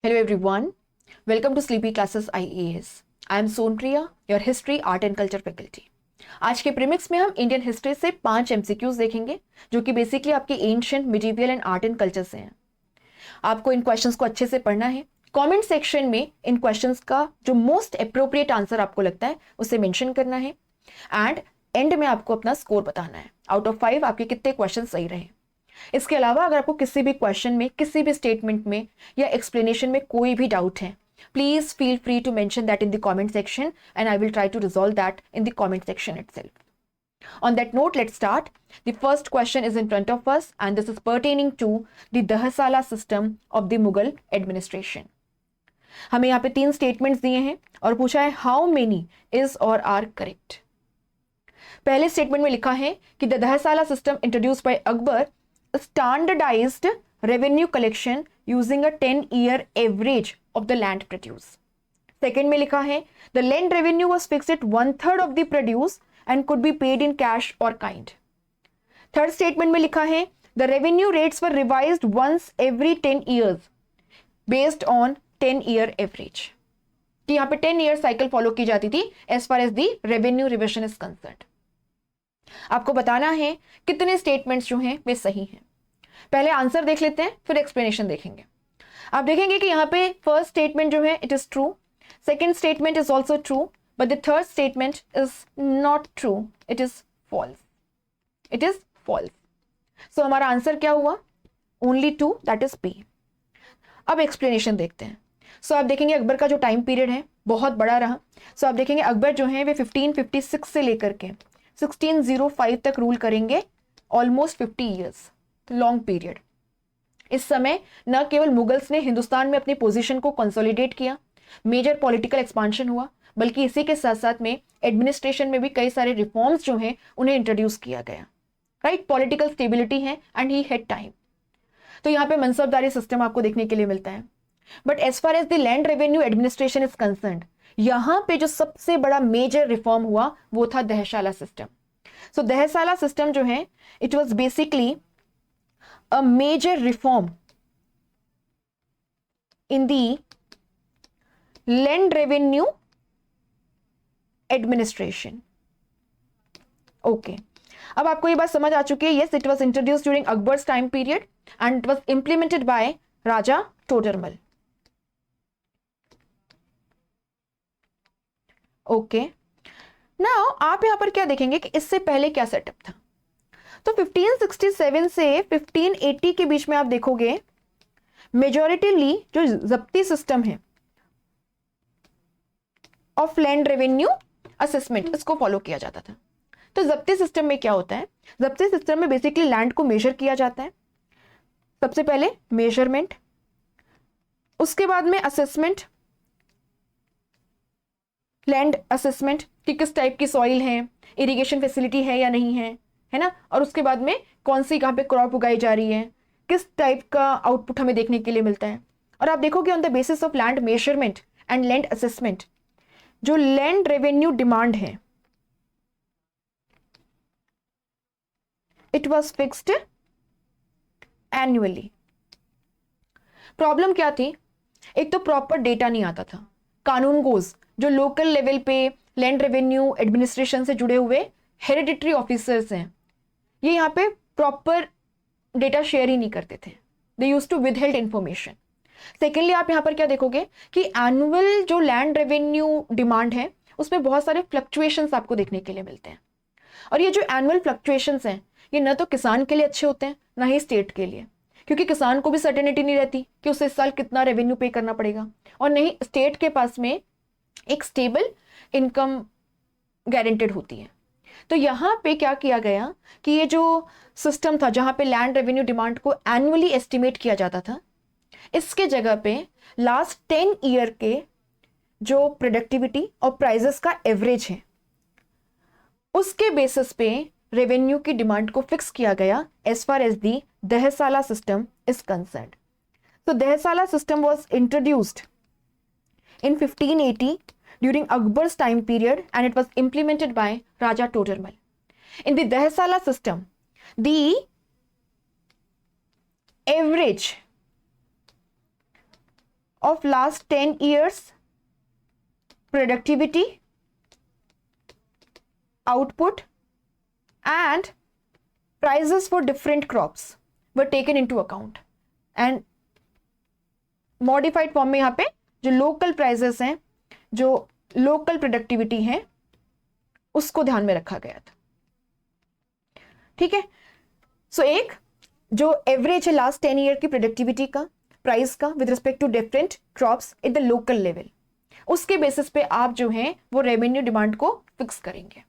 Hello everyone, welcome to Sleepy Classes IAS. I am Sonpriya, your History, Art and Culture faculty. आज के premix में हम Indian history से 5 MCQs देखेंगे जो कि बेसिकली आपके ancient, medieval and art and culture से हैं. आपको इन क्वेश्चंस को अच्छे से पढ़ना है. कमेंट सेक्शन में इन क्वेश्चंस का जो मोस्ट अप्रोप्रिएट आंसर आपको लगता है उसे मेंशन करना है एंड एंड में आपको अपना स्कोर बताना है. आउट ऑफ 5 आपके कितने क्वेश्चन सही रहे. इसके अलावा अगर आपको किसी भी क्वेश्चन में, किसी भी स्टेटमेंट में या एक्सप्लेनेशन में कोई भी डाउट है, please feel free to mention that in the comment section and I will try to resolve that in the comment section itself. On that note, let's start. The first question is in front of us and this is pertaining to the Dahasala system of the Mughal administration. हमें यहाँ पे 3 statements दिए हैं और पूछा है how many is or are correct. पहले statement में लिखा है कि the dahsala system introduced by Akbar standardized revenue collection using a 10-year average of the land produce. Second में लिखा है the land revenue was fixed at 1/3 of the produce and could be paid in cash or kind. Third statement में लिखा है the revenue rates were revised once every 10 years based on 10-year average. कि यहाँ पे 10-year cycle follow की जाती थी as far as the revenue revision is concerned. आपको बताना है कितने स्टेटमेंट्स जो हैं वे सही हैं. पहले आंसर देख लेते हैं फिर एक्सप्लेनेशन देखेंगे. आप देखेंगे कि यहाँ पे फर्स्ट स्टेटमेंट जो है it is true, second statement is also true, but the third statement is not true, it is false. It is false. So हमारा आंसर क्या हुआ? Only 2, that is B. अब एक्सप्लेनेशन देखते हैं. सो आप देखेंगे अकबर का जो टाइम पीरियड है बहुत बड़ा रहा. सो आप देखेंगे अकबर जो है वे 1556 से लेकर के 1605 तक रूल करेंगे, ऑलमोस्ट 50 ईयर्स, लॉन्ग पीरियड. इस समय न केवल मुगल्स ने हिंदुस्तान में अपनी पोजीशन को कंसोलिडेट किया, मेजर पॉलिटिकल एक्सपांशन हुआ, बल्कि इसी के साथ साथ में एडमिनिस्ट्रेशन में भी कई सारे रिफॉर्म्स जो हैं उन्हें इंट्रोड्यूस किया गया. राइट, पॉलिटिकल स्टेबिलिटी है एंड ही हैड टाइम. तो यहाँ पे मनसबदारी सिस्टम आपको देखने के लिए मिलता है. But as far as the land revenue administration is concerned, यहां पे जो सबसे बड़ा मेजर रिफॉर्म हुआ वो था दहसाला सिस्टम. सो दहसाला सिस्टम जो है it was basically a major reform in the land revenue administration. Okay, अब आपको ये बात समझ आ चुकी है. Yes, it was introduced during Akbar's time period and it was implemented by Raja Todarmal. Okay, now आप यहां पर क्या देखेंगे कि इससे पहले क्या सेटअप था. तो 1567 से 1580 के बीच में आप देखोगे मेजॉरिटीली जो जब्ती सिस्टम है ऑफ लैंड रेवेन्यू असेसमेंट, इसको फॉलो किया जाता था. तो जब्ती सिस्टम में क्या होता है? जब्ती सिस्टम में बेसिकली लैंड को मेजर किया जाता है. सबसे पहले मेजरमेंट, उसके बाद में असेसमेंट, लैंड असेसमेंट कि किस टाइप की सॉइल है, इरिगेशन फैसिलिटी है या नहीं है, है ना, और उसके बाद में कौन सी कहाँ पे क्रॉप उगाई जा रही है, किस टाइप का आउटपुट हमें देखने के लिए मिलता है. और आप देखोगे on the basis of land measurement and land assessment जो लैंड रेवेन्यू डिमांड है it was fixed annually. Problem क्या थी? एक तो प्रॉपर डेटा नहीं आता था. कानून गोज जो लोकल लेवल पे लैंड रेवेन्यू एडमिनिस्ट्रेशन से जुड़े हुए हेरिडिटरी ऑफिसर्स हैं, ये यहाँ पे प्रॉपर डेटा शेयर ही नहीं करते थे. They used to withheld information. Secondly आप यहाँ पर क्या देखोगे कि एनुअल जो लैंड रेवेन्यू डिमांड है उसमें बहुत सारे फ्लक्चुएशंस आपको देखने के लिए मिलते हैं. और ये जो एनुअल फ्लक्चुएशंस हैं ये न तो किसान के लिए अच्छे होते हैं ना ही स्टेट के लिए, क्योंकि किसान को भी सर्टेनिटी नहीं रहती कि उसे इस साल कितना रेवेन्यू पे करना पड़ेगा, और नहीं स्टेट के पास में एक स्टेबल इनकम गारंटेड होती है. तो यहाँ पे क्या किया गया कि ये जो सिस्टम था जहाँ पे लैंड रेवेन्यू डिमांड को एनुअली एस्टिमेट किया जाता था, इसके जगह पे लास्ट 10 ईयर के जो प्रोडक्टिविटी और प्राइजेस का एवरेज है उसके बेसिस पे रेवेन्यू की डिमांड को फिक्स किया गया as far as the dahsala system is concerned. तो dahsala system was introduced in 1580 during Akbar's time period and it was implemented by Raja Todermal. In the Dahasala system, the average of last 10 years productivity, output and prices for different crops were taken into account and modified form में यहाँ पे जो local prices हैं, जो local productivity है, उसको ध्यान में रखा गया था. ठीक है. सो एक जो एवरेज है लास्ट 10 ईयर की प्रोडक्टिविटी का, प्राइस का with respect to different crops at the local level, उसके बेसिस पे आप जो है वो रेवेन्यू डिमांड को फिक्स करेंगे.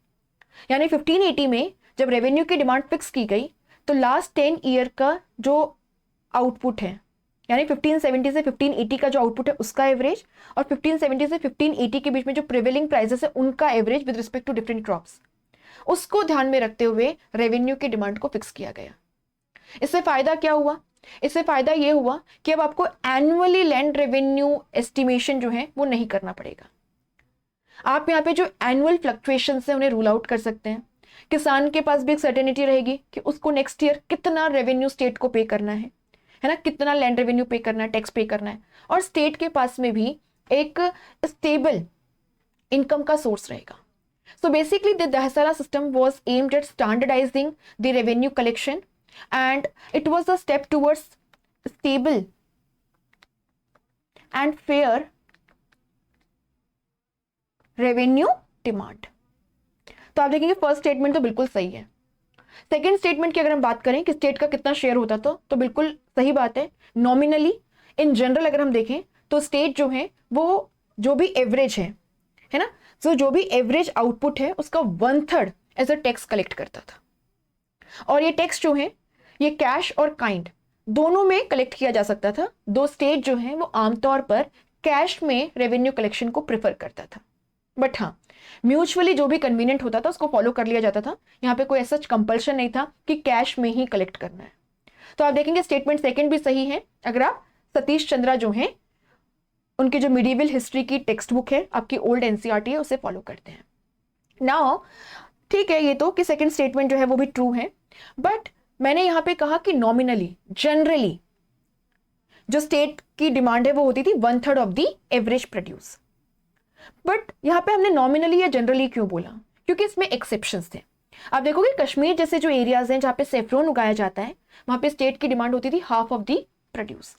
यानी 1580 में जब रेवेन्यू की डिमांड फिक्स की गई तो लास्ट 10 ईयर का जो आउटपुट है, यानी 1570 से 1580 का जो आउटपुट है उसका एवरेज, और 1570 से 1580 के बीच में जो प्रिवेलिंग प्राइसेस है उनका average with respect to different crops, उसको ध्यान में रखते हुए रेवेन्यू की डिमांड को फिक्स किया गया. इससे फायदा क्या हुआ? इससे फायदा ये हुआ कि अब आपको एनुअली लैंड रेवेन्यू एस्टिमेशन जो है वो नहीं करना पड़ेगा. आप यहाँ पे जो एनुअल फ्लक्चुएशन है उन्हें रूल आउट कर सकते हैं. किसान के पास भी एक सर्टेनिटी रहेगी कि उसको नेक्स्ट ईयर कितना रेवेन्यू स्टेट को पे करना है ना, कितना लैंड रेवेन्यू पे करना है, टैक्स पे करना है, और स्टेट के पास में भी एक स्टेबल इनकम का सोर्स रहेगा. So basically the Dahsala system was aimed at standardizing the revenue collection and it was a step towards stable and fair revenue demand. तो आप देखेंगे फर्स्ट स्टेटमेंट तो बिल्कुल सही है. सेकेंड स्टेटमेंट की अगर हम बात करें कि स्टेट का कितना शेयर होता तो बिल्कुल सही बात है. नॉमिनली इन जनरल अगर हम देखें तो स्टेट जो है वो जो भी एवरेज है ना, तो जो भी एवरेज आउटपुट है उसका 1/3 एज अ टैक्स कलेक्ट करता था. और ये टैक्स जो है ये कैश और काइंड दोनों में कलेक्ट किया जा सकता था. दो स्टेट जो है वो आमतौर पर कैश में रेवेन्यू कलेक्शन को प्रेफर करता था, बट हाँ म्यूचुअली जो भी कन्वीनियंट होता था उसको फॉलो कर लिया जाता था. यहाँ पे कोई ऐसा कंपल्शन नहीं था कि कैश में ही कलेक्ट करना है. तो आप देखेंगे स्टेटमेंट सेकेंड भी सही है अगर आप सतीश चंद्रा जो है उनकी जो मिडिवल हिस्ट्री की टेक्स्ट बुक है, आपकी ओल्ड एनसीईआरटी है, उसे फॉलो करते हैं. नाउ ठीक है ये तो कि सेकंड स्टेटमेंट जो है वो भी ट्रू है, बट मैंने यहां पे कहा कि नॉमिनली जनरली जो स्टेट की डिमांड है वो होती थी 1/3 of the average produce. But यहां पे हमने नॉमिनली या जनरली क्यों बोला? क्योंकि इसमें एक्सेप्शंस थे. आप देखोगे कश्मीर जैसे जो एरियाज हैं जहां पे सेफ्रॉन उगाया जाता है वहां पे स्टेट की डिमांड होती थी half of the produce.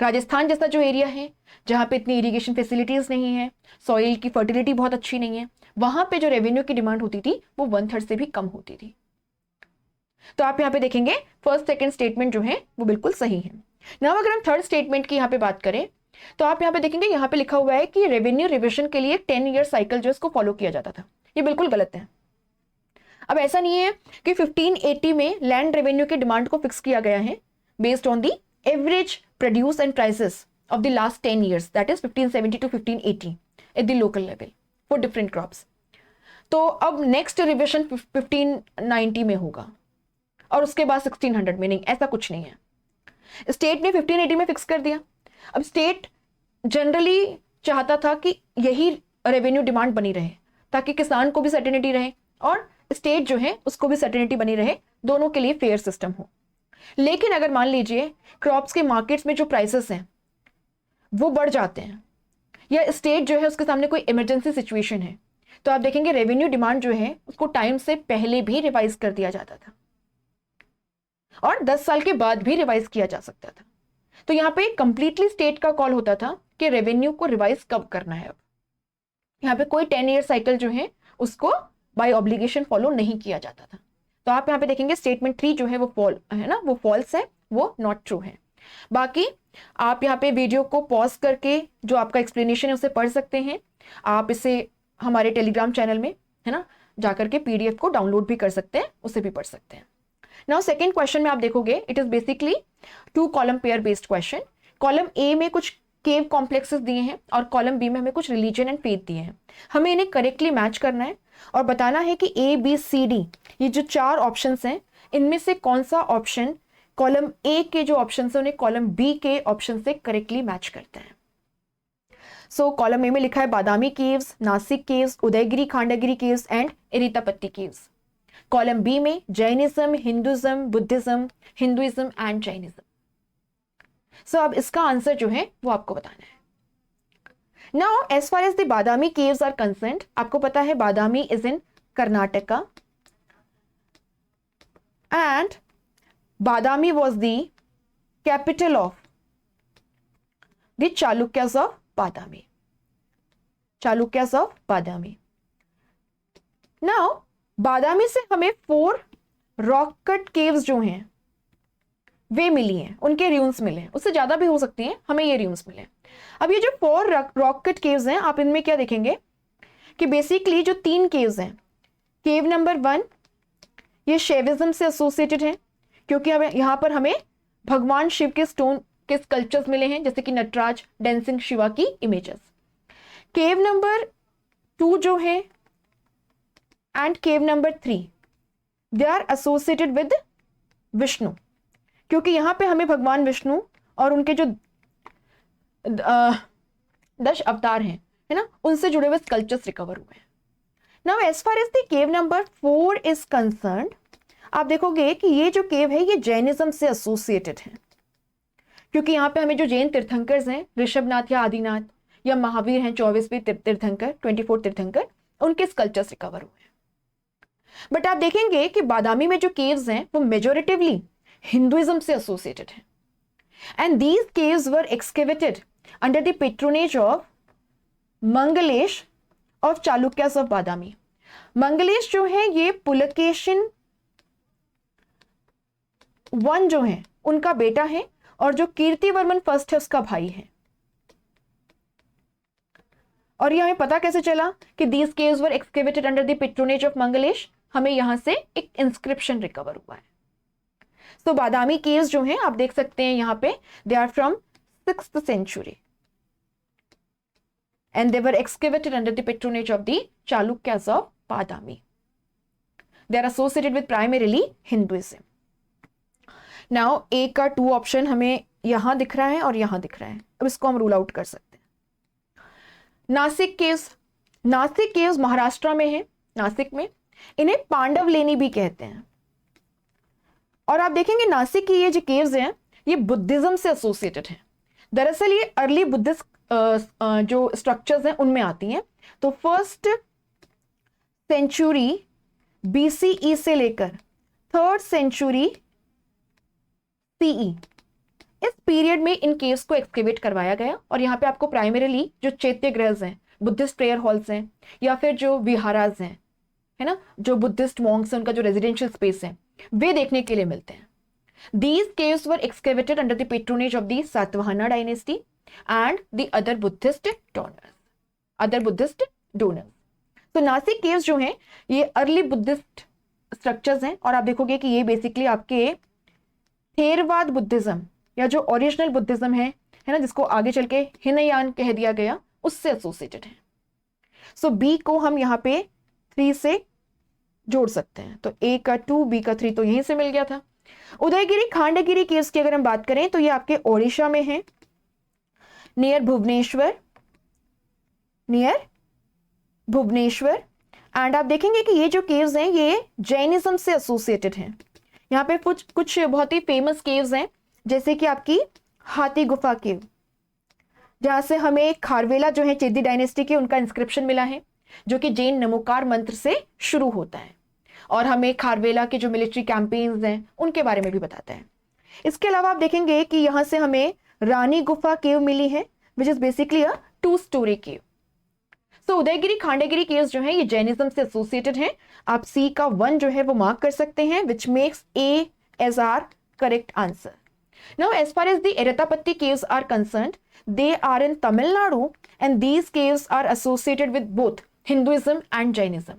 Rajasthan जैसा जो एरिया है जहां पे इतनी इरिगेशन फैसिलिटीज नहीं है, सॉइल की फर्टिलिटी बहुत अच्छी नहीं है, वहां पे जो रेवेन्यू की डिमांड होती थी वो 1/3 से भी कम होती थी. तो आप यहाँ पे देखेंगे फर्स्ट सेकंड स्टेटमेंट जो है वो बिल्कुल सही है. नाउ अगर हम थर्ड स्टेटमेंट की यहाँ पे बात करें तो आप यहाँ पे देखेंगे यहाँ पे लिखा हुआ है कि रेवेन्यू रिविजन के लिए 10 ईयर साइकिल जो इसको फॉलो किया जाता था. ये बिल्कुल गलत है. अब ऐसा नहीं है कि 1580 में लैंड रेवेन्यू की डिमांड को फिक्स किया गया है based on the average produce and prices of the last 10 years, that is 1570 to 1580 at the local level for different crops. तो अब नेक्स्ट रिविजन 1590 में होगा और उसके बाद 1600 में नहीं, ऐसा कुछ नहीं है. स्टेट ने 1580 में फिक्स कर दिया. अब स्टेट जनरली चाहता था कि यही रेवेन्यू डिमांड बनी रहे ताकि किसान को भी सर्टेनिटी रहे और स्टेट जो है उसको भी सर्टेनिटी बनी रहे, दोनों के लिए फेयर सिस्टम हो. लेकिन अगर मान लीजिए क्रॉप्स के मार्केट्स में जो प्राइसेस हैं वो बढ़ जाते हैं या स्टेट जो है उसके सामने कोई इमरजेंसी सिचुएशन है, तो आप देखेंगे रेवेन्यू डिमांड जो है उसको टाइम से पहले भी रिवाइज कर दिया जाता था और 10 साल के बाद भी रिवाइज किया जा सकता था. तो यहाँ पे कंप्लीटली स्टेट का कॉल होता था कि रेवेन्यू को रिवाइज कब करना है. अब यहाँ पे कोई 10 ईयर साइकिल जो है उसको बाय ऑब्लिगेशन फॉलो नहीं किया जाता था. तो आप यहाँ पे देखेंगे स्टेटमेंट 3 जो है वो वो फॉल्स है, वो नॉट ट्रू है. बाकी आप यहाँ पे वीडियो को पॉज करके जो आपका एक्सप्लेनेशन है उसे पढ़ सकते हैं. आप इसे हमारे टेलीग्राम चैनल में है ना जाकर के पीडीएफ को डाउनलोड भी कर सकते हैं, उसे भी पढ़ सकते हैं. नाउ सेकेंड क्वेश्चन में आप देखोगे it is basically 2 column pair based question. Column A में कुछ केव कॉम्प्लेक्सेस दिए हैं और कॉलम बी में हमें कुछ रिलीजन एंड फेथ दिए हैं. हमें इन्हें करेक्टली मैच करना है और बताना है कि ए बी सी डी ये जो 4 ऑप्शंस हैं इनमें से कौन सा ऑप्शन कॉलम ए के जो ऑप्शन है उन्हें कॉलम बी के ऑप्शन से करेक्टली मैच करते हैं. सो कॉलम ए में लिखा है Badami caves, Nasik caves, Udayagiri Khandagiri caves and Arittapatti caves. Column B में Jainism, Hinduism, Buddhism and Jainism. So अब इसका आंसर जो है वो आपको बताना है. Now as far as the Badami caves are concerned, आपको पता है Badami is in Karnataka and Badami was the capital of the Chalukyas of Badami, Chalukyas of Badami. Now Badami से हमें 4 रॉक कट केव्स जो हैं वे मिली हैं, उनके र्यून्स मिले हैं, उससे ज्यादा भी हो सकती हैं, हमें ये र्यून्स मिले। अब ये जो 4 रॉक कट केव्स हैं, आप इनमें क्या देखेंगे कि बेसिकली जो 3 केव्स हैं, केव नंबर 1 ये शैविज्म से एसोसिएटेड है, क्योंकि हमें यहाँ पर हमें भगवान शिव के स्टोन के स्कल्पचर्स मिले हैं, जैसे कि नटराज, डांसिंग शिवा की इमेजेस। केव नंबर 2 जो है and cave number 3 they are associated with Vishnu, क्योंकि यहां पे हमें भगवान विष्णु और उनके जो 10 अवतार हैं, है ना, उनसे जुड़े हुए स्कल्पचर्स रिकवर हुए हैं। Now as far as the cave number 4 is concerned, आप देखोगे कि ये जो केव है ये जैनिज्म से एसोसिएटेड है, क्योंकि यहाँ पे हमें जो जैन तीर्थंकर्स हैं, ऋषभनाथ या आदिनाथ या महावीर हैं 24वें तीर्थंकर, 24 तीर्थंकर, उनके स्कल्पचर्स रिकवर हुए हैं। बट आप देखेंगे कि बादामी में जो केव्स हैं वो मेजोरिटिवली हिंदुइज्म से एसोसिएटेड है and these caves were excavated under the patronage of Mangalesha of Chalukyas of Badami. Mangalesha जो है ये पुलकेशिन 1 जो है उनका बेटा है, और जो कीर्तिवर्मन फर्स्ट है उसका भाई है। और ये हमें पता कैसे चला कि these caves were excavated under the patronage of Mangalesh, हमें यहां से एक इंस्क्रिप्शन रिकवर हुआ है। तो बादामी केव्स जो हैं आप देख सकते हैं यहां पे, they are from 6th century and they were excavated under the patronage of the Chalukyas of Badami. They are associated with primarily Hinduism. Now A का 2 ऑप्शन हमें यहां दिख रहा है और यहां दिख रहा है, अब इसको हम रूल आउट कर सकते हैं। नासिक केव्स, नासिक केव्स महाराष्ट्र में है, नासिक में इन्हें पांडव लेनी भी कहते हैं। और आप देखेंगे नासिक की ये जो केव्स हैं ये बुद्धिज्म से एसोसिएटेड हैं। दरअसल ये अर्ली बुद्धिस्ट जो स्ट्रक्चर्स हैं उनमें आती हैं। तो 1st century BCE से लेकर 3rd century CE, इस पीरियड में इन केव्स को एक्सकेवेट करवाया गया और यहाँ पे आपको प्राइमरीली जो चैत्य गृहs हैं, बुद्धिस्ट प्रेयर हॉल्स हैं, या फिर जो विहाराज हैं, है ना, जो बुद्धिस्ट मॉन्क्स हैं, उनका जो रेजिडेंशियल स्पेस है, वे देखने के लिए मिलते हैं। These caves were excavated under the patronage of the Satvahana dynasty and the other Buddhist donors. तो नासिक केव्स जो हैं ये अर्ली बुद्धिस्ट स्ट्रक्चर्स हैं, और आप देखोगे कि ये बेसिकली आपके थेरवाद बुद्धिज्म या जो ओरिजिनल बुद्धिज्म है ना, जिसको आगे चल के हिनयान कह दिया गया, उससे एसोसिएटेड है। सो बी को हम यहाँ पे 3 से जोड़ सकते हैं, तो ए का 2, बी का 3 तो यहीं से मिल गया था। उदयगिरी खांडगिरी केव्स की अगर हम बात करें तो ये आपके ओडिशा में है, नियर भुवनेश्वर। एंड आप देखेंगे कि ये जो केव्स हैं ये जैनिज्म से एसोसिएटेड हैं। यहाँ पे कुछ बहुत ही फेमस केव्स हैं, जैसे कि आपकी हाथी गुफा केव, जहां से हमें खारवेला जो है चेदी डायनेस्टी के, उनका इंस्क्रिप्शन मिला है, जो कि जैन नमोकार मंत्र से शुरू होता है और हमें खारवेला के जो मिलिट्री कैंपेन्स हैं उनके बारे में भी बताता है। इसके अलावा आप देखेंगे कि यहाँ से हमें रानी गुफा केव मिली है, which is basically a 2 story cave. So Udayagiri Khandagiri caves जो है ये जैनिज्म से एसोसिएटेड हैं। आप सी का 1 जो है वो मार्क कर सकते हैं, which makes A as our correct answer. Now as far as the Arittapatti caves are concerned, they are in Tamil Nadu and these caves are associated with both Hinduism and Jainism.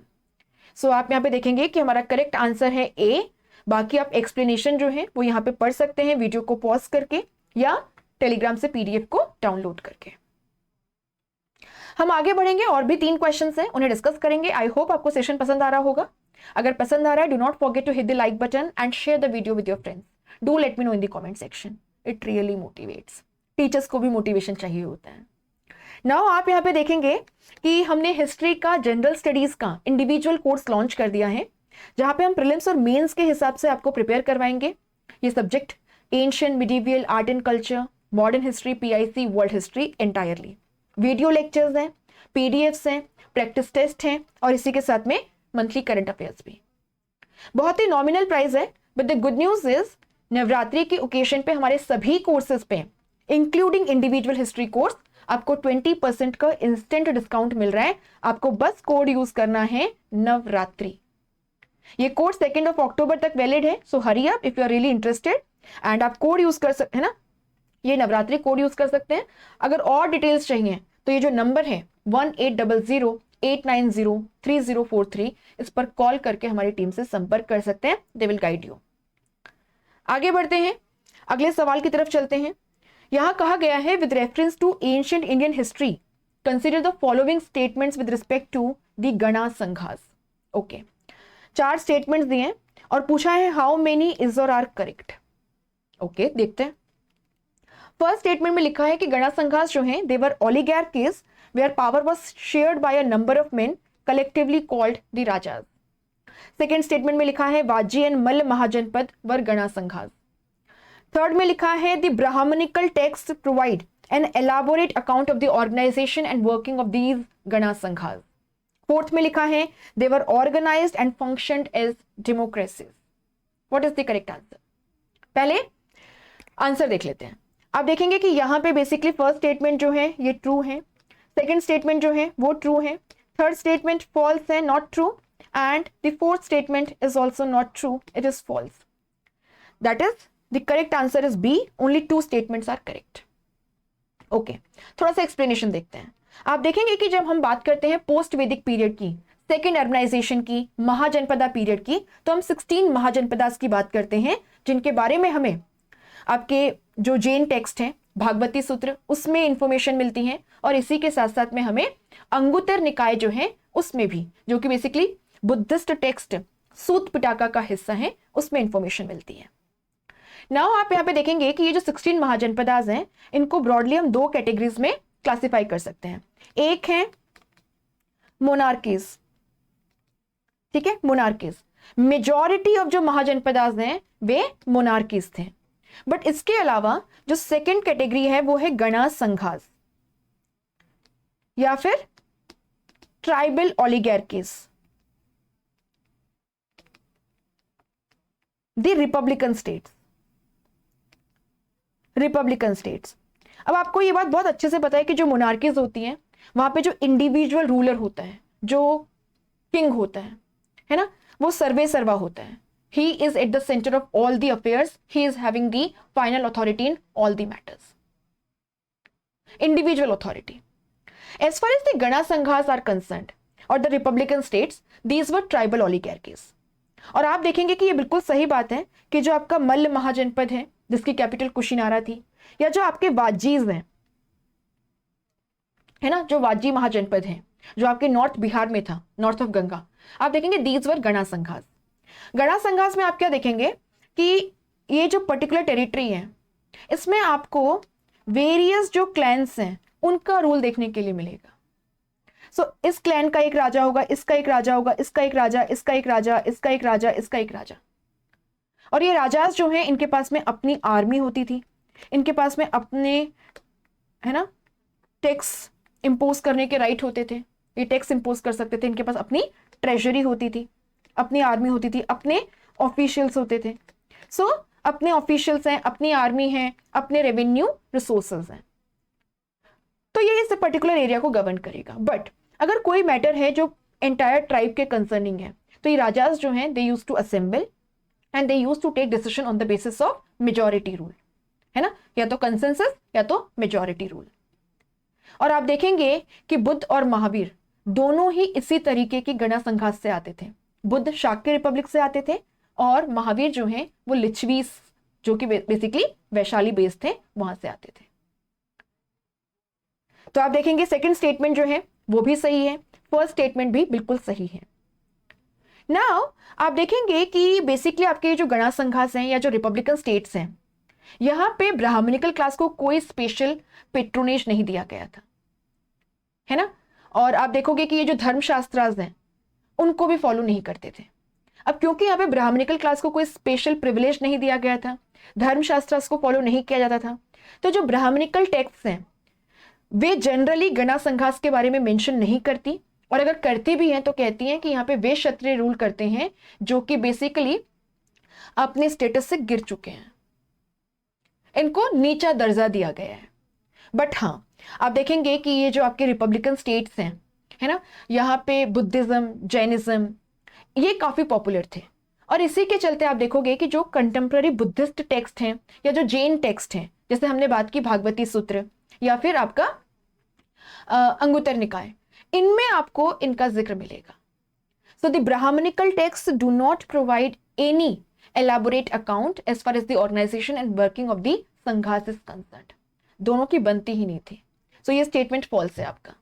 So आप यहाँ पे देखेंगे कि हमारा correct answer है A। बाकी आप explanation जो है वो यहाँ पे पढ़ सकते हैं वीडियो को पॉज करके या टेलीग्राम से PDF को डाउनलोड करके। हम आगे बढ़ेंगे, और भी 3 क्वेश्चंस हैं, उन्हें डिस्कस करेंगे। आई होप आपको सेशन पसंद आ रहा होगा। अगर पसंद आ रहा है, do not forget to hit the like button and share the video with your friends. Do let me know in the comment section, it really motivates. Teachers को भी मोटिवेशन चाहिए होता है। नाउ आप यहाँ पे देखेंगे कि हमने हिस्ट्री का जनरल स्टडीज का इंडिविजुअल कोर्स लॉन्च कर दिया है, जहाँ पे हम प्रीलिम्स और मेंस के हिसाब से आपको प्रिपेयर करवाएंगे। ये subject ancient, medieval, art and culture, modern history, PIC, world history entirely, video lectures हैं, पीडीएफ्स हैं, प्रैक्टिस टेस्ट हैं और इसी के साथ में मंथली करंट अफेयर्स भी। बहुत ही नॉमिनल प्राइस है, but the good news is Navratri के ओकेजन पे हमारे सभी कोर्सेज पे इंक्लूडिंग इंडिविजुअल हिस्ट्री कोर्स आपको 20% का इंस्टेंट डिस्काउंट मिल रहा है। आपको बस कोड यूज करना है नवरात्रि। ये कोड 2 अक्टूबर तक वैलिड है, so hurry up if you are really interested and आप कोड यूज कर सकते हैं ना, ये नवरात्रि कोड यूज कर सकते हैं। अगर और डिटेल्स चाहिए तो ये जो नंबर है 1800-890-3043 इस पर कॉल करके हमारी टीम से संपर्क कर सकते हैं, दे विल गाइड यू। आगे बढ़ते हैं, अगले सवाल की तरफ चलते हैं। यहां कहा गया है with reference to ancient Indian history consider the following statements with respect to the gana sanghas. Okay, 4 statements दिए हैं और पूछा है how many is or are correct. Okay, देखते हैं। फर्स्ट स्टेटमेंट में लिखा है कि गणा संघास जो हैं they were oligarchies where power was shared by a number of men collectively called the rajas. Second statement में लिखा है वाजी एंड मल्ल महाजनपद वर गणा संघास। थर्ड में लिखा है the Brahmanical text provide an elaborate account of the organisation and working of these gana sanghas. Fourth में लिखा है they were organised and functioned as democracies. What is the correct answer? पहले आंसर देख लेते हैं। आप देखेंगे कि यहां पे बेसिकली फर्स्ट स्टेटमेंट जो है ये ट्रू है, सेकंड स्टेटमेंट जो है वो ट्रू है, थर्ड स्टेटमेंट फॉल्स है, not true, and the fourth statement is also not true, it is false. That is the correct answer is B, only 2 statements are correct. Okay, थोड़ा सा explanation देखते हैं। आप देखेंगे कि जब हम बात करते हैं पोस्ट वैदिक पीरियड की, सेकेंड अर्बनाइजेशन की, महाजनपदा पीरियड की, तो हम 16 महाजनपदास की बात करते हैं जिनके बारे में हमें आपके जो जैन टेक्स्ट है भागवती सूत्र उसमें इंफॉर्मेशन मिलती है और इसी के साथ साथ में हमें अंगुत्तर निकाय जो है उसमें भी, जो कि बेसिकली बुद्धिस्ट टेक्स्ट सूत पिटाका का हिस्सा है, उसमें इंफॉर्मेशन मिलती है। नाउ आप यहाँ पे देखेंगे कि ये जो 16 महाजनपदास हैं इनको ब्रॉडली हम 2 कैटेगरीज में क्लासिफाई कर सकते हैं। एक है मोनार्कीज, ठीक है, मोनार्कीज। मेजॉरिटी ऑफ जो महाजनपदास हैं वे मोनार्कीज थे, बट इसके अलावा जो सेकंड कैटेगरी है वो है गणा संघास या फिर tribal oligarchies, the republican states. Republican states, अब आपको ये बात बहुत अच्छे से पता है कि जो मोनार्कीज होती हैं वहां पे जो इंडिविजुअल रूलर होता है, जो किंग होता है ना, वो सर्वे सर्वा होता है। He is at the center of all the affairs. He is having the final authority in all the matters. Individual authority. As far as the Gana Sanghas are concerned, or the Republican states, these were tribal oligarchies. और आप देखेंगे कि ये बिल्कुल सही बात है कि जो आपका मल्ल महाजनपद है जिसकी कैपिटल कुशीनारा थी, या जो आपके वाजीज हैं, है ना, जो वाजी महाजनपद है जो आपके नॉर्थ बिहार में था, नॉर्थ ऑफ गंगा, आप देखेंगे दीज वर गणा संघास। गणा संघास में आप क्या देखेंगे कि ये जो पर्टिकुलर टेरिटरी है इसमें आपको वेरियस जो क्लैंस हैं उनका रूल देखने के लिए मिलेगा। सो इस क्लैन का एक राजा होगा, इसका एक राजा होगा, इसका एक राजा, इसका एक राजा, इसका एक राजा, इसका एक राजा। और ये राजाज जो हैं इनके पास में अपनी आर्मी होती थी, इनके पास में अपने, है ना, टैक्स इंपोज करने के राइट होते थे, ये टैक्स इंपोज कर सकते थे, इनके पास अपनी ट्रेजरी होती थी, अपनी आर्मी होती थी, अपने ऑफिशियल्स होते थे। सो अपने ऑफिशियल्स हैं, अपनी आर्मी है, अपने रेवेन्यू रिसोर्सेज हैं, तो ये इस पर्टिकुलर एरिया को गवर्न करेगा। बट अगर कोई मैटर है जो एंटायर ट्राइब के कंसर्निंग है तो ये राजाज जो हैं they use to assemble and they use to take decision on the basis of majority rule, है ना, या तो कंसेंसस या तो मेजॉरिटी रूल। और आप देखेंगे कि बुद्ध और महावीर दोनों ही इसी तरीके की गणा संघास से आते थे। बुद्ध शाक्य रिपब्लिक से आते थे और महावीर जो हैं वो लिच्छवीस, जो कि बेसिकली वैशाली बेस्ड थे, वहां से आते थे। तो आप देखेंगे सेकंड स्टेटमेंट जो है वो भी सही है, फर्स्ट स्टेटमेंट भी बिल्कुल सही है। नाउ आप देखेंगे कि बेसिकली आपके जो गणा संघास हैं या जो रिपब्लिकन स्टेट्स हैं, यहां पे ब्राह्मणिकल क्लास को कोई स्पेशल पेट्रोनेज नहीं दिया गया था, है ना। और आप देखोगे कि ये जो धर्मशास्त्रास हैं उनको भी फॉलो नहीं करते थे। अब क्योंकि यहाँ पे ब्राह्मणिकल क्लास को कोई स्पेशल प्रिविलेज नहीं दिया गया था, धर्मशास्त्रास को फॉलो नहीं किया जाता था, तो जो ब्राह्मणिकल टेक्स्ट हैं वे जनरली गणा संघास के बारे में मेंशन नहीं करती, और अगर करती भी हैं तो कहती हैं कि यहाँ पे वे क्षत्रिय रूल करते हैं जो कि बेसिकली अपने स्टेटस से गिर चुके हैं, इनको नीचा दर्जा दिया गया है। बट हाँ, आप देखेंगे कि ये जो आपके रिपब्लिकन स्टेट्स हैं, है ना, यहाँ पे बुद्धिज्म, जैनिज्म ये काफी पॉपुलर थे, और इसी के चलते आप देखोगे कि जो कंटेम्प्ररी बुद्धिस्ट टेक्स्ट हैं या जो जैन टेक्स्ट हैं, जैसे हमने बात की भागवती सूत्र या फिर आपका अंगुत्तर निकाय, इनमें आपको इनका जिक्र मिलेगा। So the Brahmanical text do not provide any elaborate account as far as the organization and working of the संघास is concerned। दोनों की बनती ही नहीं थी। सो ये स्टेटमेंट फॉल्स है आपका।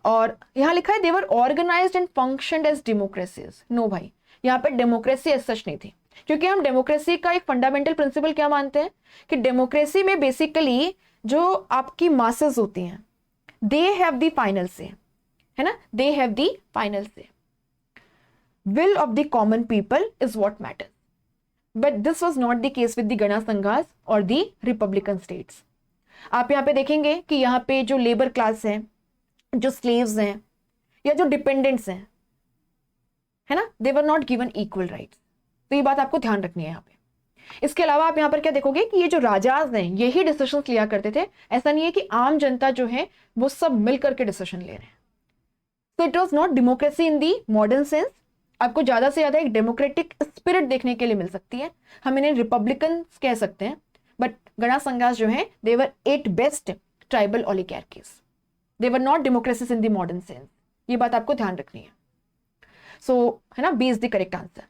और यहां लिखा है they were organised and functioned as democracies. No भाई, यहाँ पे डेमोक्रेसी एज सच नहीं थी, क्योंकि हम डेमोक्रेसी का एक फंडामेंटल प्रिंसिपल क्या मानते हैं कि डेमोक्रेसी में बेसिकली जो आपकी मासेस होती हैं दे हैव द फाइनल से, है ना, दे हैव द फाइनल से। will of the common people is what matters, but this was not the case with the गणा संघास और the रिपब्लिकन स्टेट्स। आप यहाँ पे देखेंगे कि यहाँ पे जो लेबर क्लास है, जो स्लेव्स हैं या जो डिपेंडेंट्स हैं, है ना, they were not given equal rights. तो ये बात आपको ध्यान रखनी है यहाँ पे। इसके अलावा आप यहाँ पर क्या देखोगे कि ये जो राजाज हैं यही डिसीजन लिया करते थे, ऐसा नहीं है कि आम जनता जो है वो सब मिलकर के डिसीजन ले रहे हैं। तो it was not democracy in the modern sense. आपको ज्यादा से ज्यादा एक डेमोक्रेटिक स्पिरिट देखने के लिए मिल सकती है, हम इन्हें रिपब्लिकन कह सकते हैं, बट गणा संघास जो है they were at best tribal oligarchies, they were not democracies in the modern sense. ये बात आपको ध्यान रखनी है। सो है ना, B is the correct answer.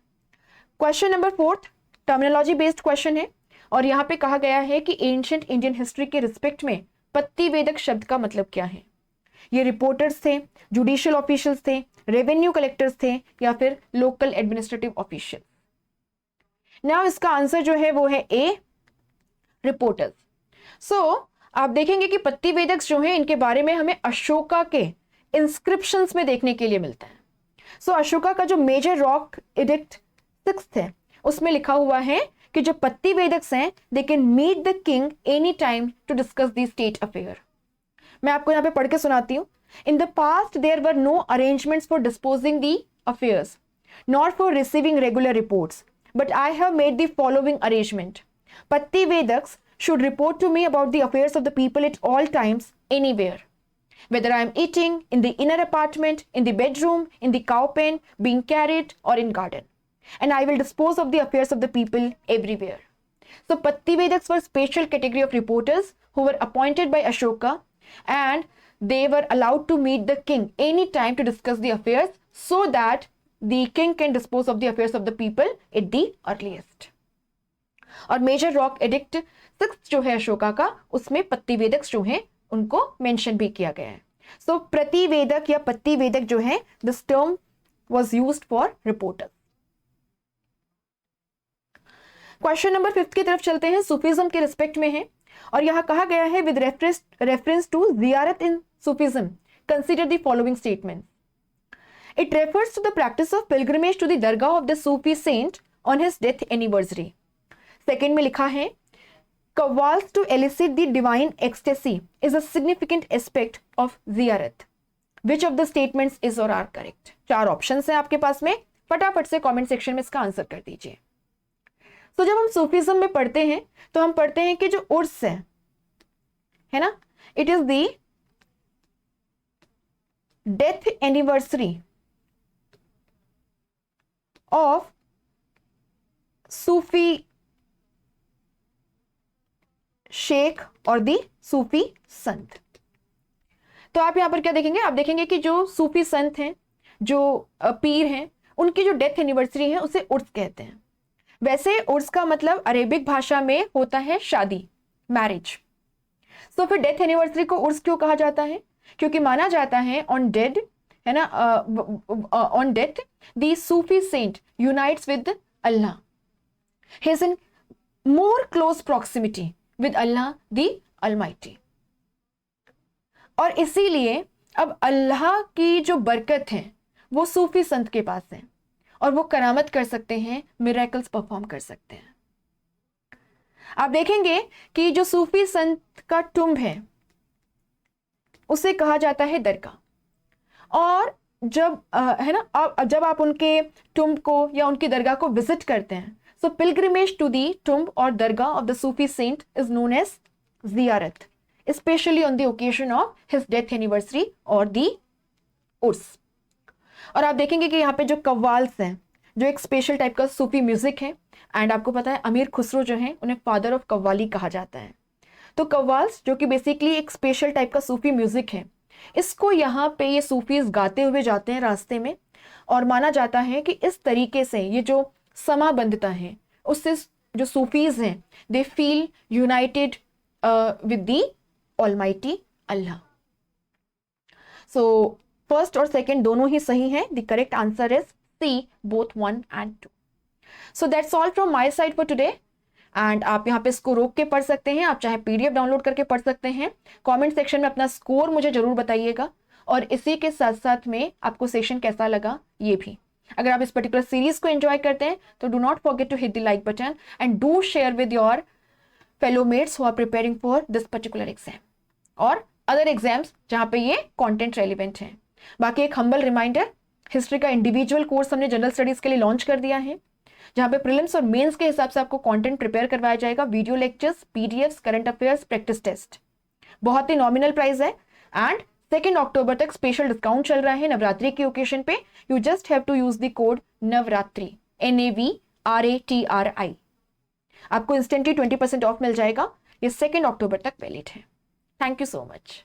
Question number 4 terminology based question है, और यहाँ पे कहा गया है कि एंशिएंट इंडियन हिस्ट्री के रिस्पेक्ट में पत्तिवेदक शब्द का मतलब क्या है। ये रिपोर्टर्स थे, जुडिशियल ऑफिशियल्स थे, रेवेन्यू कलेक्टर्स थे, या फिर लोकल एडमिनिस्ट्रेटिव ऑफिशियल। नाउ इसका आंसर जो है वो है ए, रिपोर्टर्स। सो आप देखेंगे कि पत्तिवेदक जो है इनके बारे में हमें अशोका के इंस्क्रिप्शंस में देखने के लिए मिलता है। सो अशोका का जो मेजर रॉक एडिक्ट 6 है उसमें लिखा हुआ है कि जो पत्तिवेदक्स हैं they can meet the king any time to discuss the state affair. मैं आपको यहाँ पे पढ़ के सुनाती हूँ। In the past there were no arrangements for disposing the affairs not for receiving regular reports, but I have made the following arrangement. Pattivedakas should report to me about the affairs of the people at all times, anywhere. Whether I am eating, in the inner apartment, in the bedroom, in the cow pen, being carried, or in garden. And I will dispose of the affairs of the people everywhere. So Pattivedaks were special category of reporters who were appointed by Ashoka, and they were allowed to meet the king any time to discuss the affairs so that the king can dispose of the affairs of the people at the earliest. और major rock edict 6 जो है अशोका का, उसमें पत्तिवेदक जो है उनको mention भी किया गया है। सो प्रतिवेदक या पत्तिवेदक जो है this term was used for reporter. Question number 5 की तरफ चलते हैं, सूफीज्म के रिस्पेक्ट में है, और यहां कहा गया है with reference to ziyarat in Sufism consider the following statement. It refers to the practice of pilgrimage to the dargah of the Sufi saint on his death anniversary. Second में लिखा है qawwals to elicit the divine ecstasy is a significant aspect of ziyarat. Which of the statements is or are correct. 4 options हैं आपके पास में, फटाफट से comment section में इसका आंसर कर दीजिए। तो जब हम सूफीज्म में पढ़ते हैं तो हम पढ़ते हैं कि जो उर्स है ना, it is the death anniversary of Sufi sheikh or the सूफी संत। तो आप यहां पर क्या देखेंगे, आप देखेंगे कि जो सूफी संत हैं, जो पीर हैं, उनकी जो डेथ एनिवर्सरी है उसे उर्स कहते हैं। वैसे उर्स का मतलब अरेबिक भाषा में होता है शादी, मैरिज। तो फिर डेथ एनिवर्सरी को उर्स क्यों कहा जाता है? क्योंकि माना जाता है ऑन डेड, है ना, on death the Sufi saint unites with Allah, he is in more close proximity with Allah the almighty. और इसीलिए अब अल्लाह की जो बरकत है वो सूफी संत के पास है, और वो करामत कर सकते हैं, मिरेकल्स परफॉर्म कर सकते हैं। आप देखेंगे कि जो सूफी संत का टुम्ब है उसे कहा जाता है दरगाह। और जब है ना, जब आप उनके टुम्ब को या उनकी दरगाह को विजिट करते हैं, so pilgrimage to the tomb or dargah of the Sufi saint is known as ziyarat, especially on the occasion of his death anniversary or the उर्स। और आप देखेंगे कि यहाँ पे जो कव्वाल्स हैं, जो एक स्पेशल टाइप का सूफी म्यूजिक है, एंड आपको पता है अमीर खुसरो जो है उन्हें फादर ऑफ कव्वाली कहा जाता है। तो कव्वाल्स जो कि बेसिकली एक स्पेशल टाइप का सूफी म्यूजिक है, इसको यहाँ पे ये सूफीज गाते हुए जाते हैं रास्ते में, और माना जाता है कि इस तरीके से ये जो समाबद्धता है उससे जो सूफीज हैं they feel united with the almighty Allah. So first और सेकंड दोनों ही सही है। The correct answer is C, both 1 and 2। So that's all from my side for today. And आप यहाँ पे इसको रोक के पढ़ सकते हैं, आप चाहे पीडीएफ डाउनलोड करके पढ़ सकते हैं। कमेंट सेक्शन में अपना स्कोर मुझे जरूर बताइएगा, और इसी के साथ साथ में आपको सेशन कैसा लगा ये भी। अगर आप इस पर्टिकुलर सीरीज को एंजॉय करते हैं तो do not forget to hit the like button and do share with your fellow mates who are preparing for this particular exam और अदर एग्जाम्स जहाँ पे ये कॉन्टेंट रेलिवेंट है। बाकी एक हम्बल रिमाइंडर, हिस्ट्री का इंडिविजुअल कोर्स हमने general studies के लिए लॉन्च कर दिया है, जहाँ पे प्रीलिम्स और मेंस के हिसाब से आपको कंटेंट प्रिपेयर करवाया जाएगा, video lectures, PDFs, current affairs, practice test. बहुत ही नॉमिनल प्राइस है, एंड 2 अक्टूबर तक स्पेशल डिस्काउंट चल रहा है नवरात्रि की ओकेजन पे। You just have to use the code Navratri, NAVRATRI। आपको इंस्टेंटली 20% ऑफ मिल जाएगा। ये 2 अक्टूबर तक वैलिड है। Thank you so much.